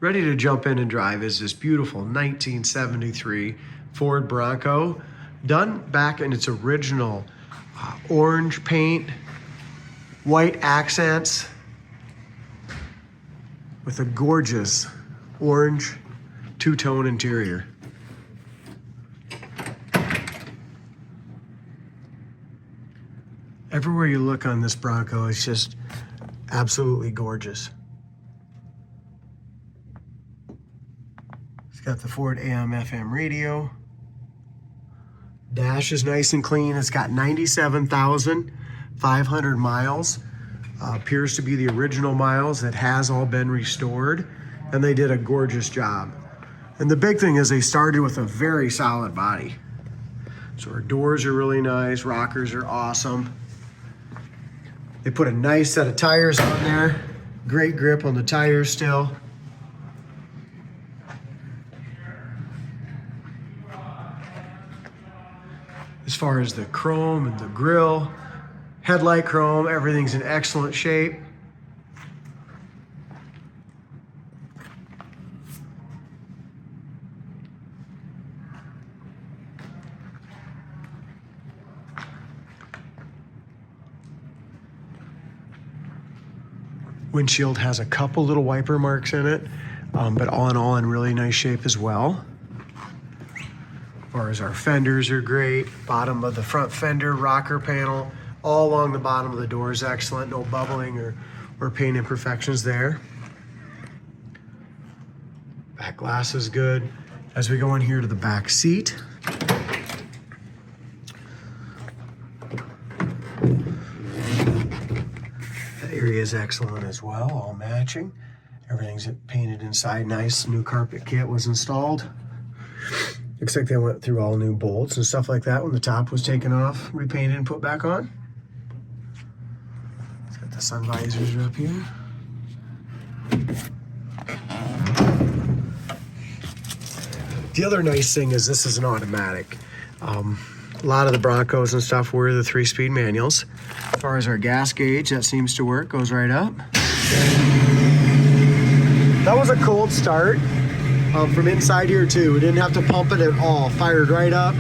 Ready to jump in and drive is this beautiful 1973 Ford Bronco, done back in its original orange paint, white accents, with a gorgeous orange two-tone interior. Everywhere you look on this Bronco, it's just absolutely gorgeous. It's got the Ford AM FM radio. Dash is nice and clean. It's got 97,500 miles. Appears to be the original miles. That has all been restored, and they did a gorgeous job. And the big thing is they started with a very solid body. So our doors are really nice. Rockers are awesome. They put a nice set of tires on there. Great grip on the tires still. As far as the chrome and the grille, headlight chrome, everything's in excellent shape. Windshield has a couple little wiper marks in it, but all in all in really nice shape as well. As far as our fenders are great. Bottom of the front fender, rocker panel, all along the bottom of the door is excellent. No bubbling or paint imperfections there. Back glass is good. As we go in here to the back seat, that area is excellent as well, all matching. Everything's painted inside nice. New carpet kit was installed. Looks like they went through all new bolts and stuff like that when the top was taken off, repainted, and put back on. It's got the sun visors up here. The other nice thing is this is an automatic. A lot of the Broncos and stuff were the 3-speed manuals. As far as our gas gauge, that seems to work, goes right up. That was a cold start. From inside here too. We didn't have to pump it at all. Fired right up.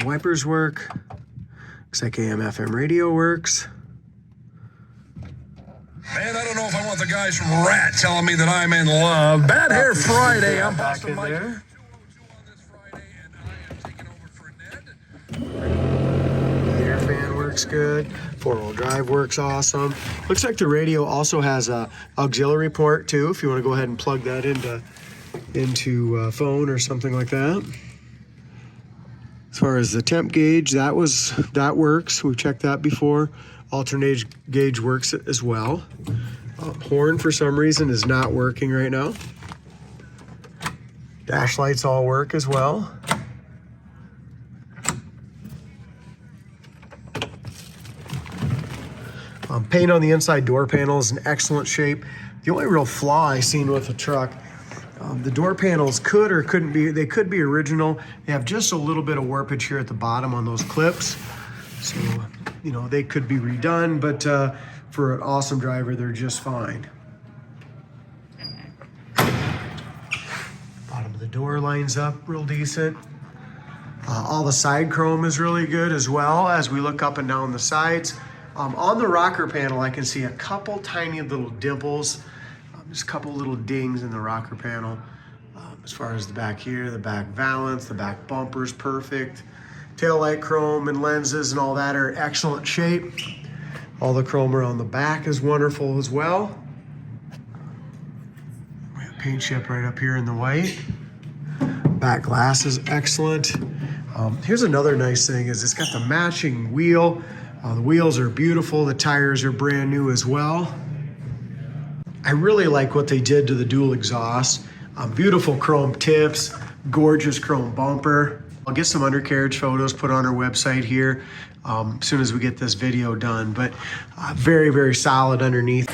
Wipers work. Looks like AM FM radio works. Man, I don't know if I want the guys from Rat telling me that I'm in love. Bad Hair Friday. I'm back in there. Air fan works good. 4-wheel drive works awesome. Looks like the radio also has a auxiliary port too, if you want to go ahead and plug that into a phone or something like that. As far as the temp gauge, that works. We've checked that before. Alternate gauge works as well. Horn for some reason is not working right now. Dash lights all work as well. Paint on the inside door panel is in excellent shape. The only real flaw I've seen with the truck, the door panels could or couldn't be, they could be original. They have just a little bit of warpage here at the bottom on those clips. So, you know, they could be redone, but for an awesome driver, they're just fine. Bottom of the door lines up real decent. All the side chrome is really good as well as we look up and down the sides. On the rocker panel, I can see a couple tiny little dimples, just a couple little dings in the rocker panel. As far as the back here, the back valance, the back bumper's perfect. Taillight chrome and lenses and all that are in excellent shape. All the chrome around the back is wonderful as well. We have paint chip right up here in the white. Back glass is excellent. Here's another nice thing is it's got the matching wheel. The wheels are beautiful. The tires are brand new as well. I really like what they did to the dual exhaust. Beautiful chrome tips, gorgeous chrome bumper. I'll get some undercarriage photos put on our website here as soon as we get this video done, but very, very solid underneath.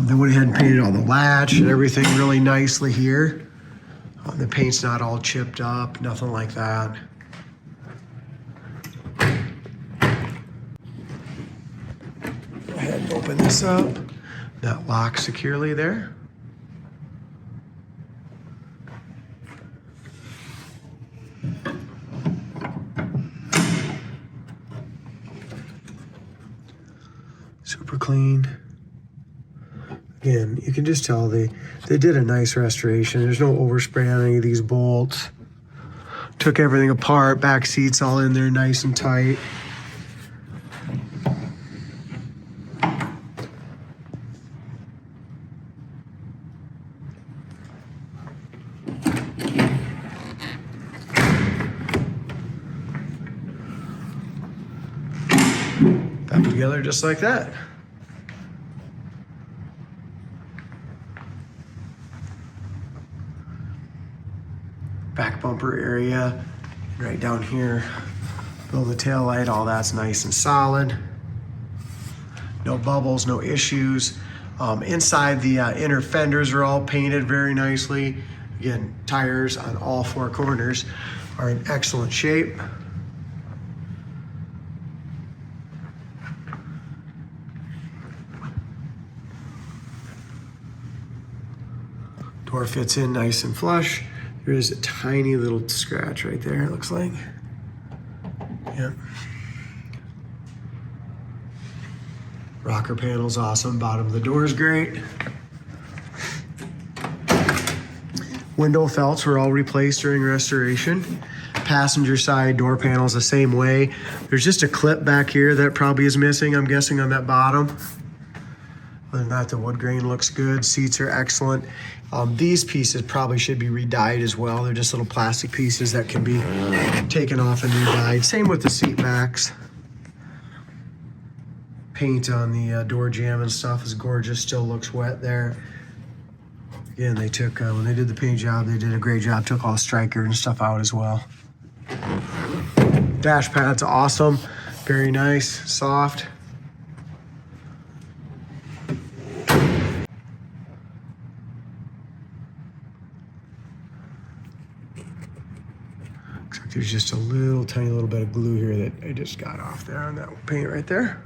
They went ahead and painted all the latch and everything really nicely here. The paint's not all chipped up, nothing like that. Go ahead and open this up. That locks securely there. Super clean. Again, you can just tell they did a nice restoration. There's no overspray on any of these bolts. Took everything apart, back seats all in there nice and tight. Back together just like that. Back bumper area right down here. Below the tail light, all that's nice and solid. No bubbles, no issues. Inside the inner fenders are all painted very nicely. Again, tires on all four corners are in excellent shape. Door fits in nice and flush. There is a tiny little scratch right there, it looks like. Yep. Rocker panel's awesome. Bottom of the door is great. Window felts were all replaced during restoration. Passenger side door panels the same way. There's just a clip back here that probably is missing, I'm guessing, on that bottom. Other than that, the wood grain looks good. Seats are excellent. These pieces probably should be re-dyed as well. They're just little plastic pieces that can be taken off and re-dyed. Same with the seat backs. Paint on the door jamb and stuff is gorgeous. Still looks wet there. Again, they took, when they did the paint job, they did a great job. Took all striker and stuff out as well. Dash pad's awesome. Very nice, soft. Looks like there's just a little tiny little bit of glue here that I just got off there on that paint right there.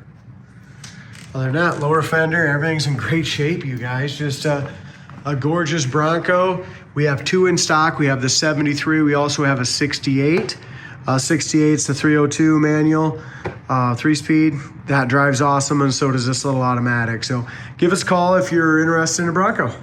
Other than that, lower fender, everything's in great shape, you guys. Just a gorgeous Bronco. We have two in stock. We have the 73. We also have a 68. 68's the 302 manual, 3-speed. That drives awesome, and so does this little automatic. So give us a call if you're interested in a Bronco.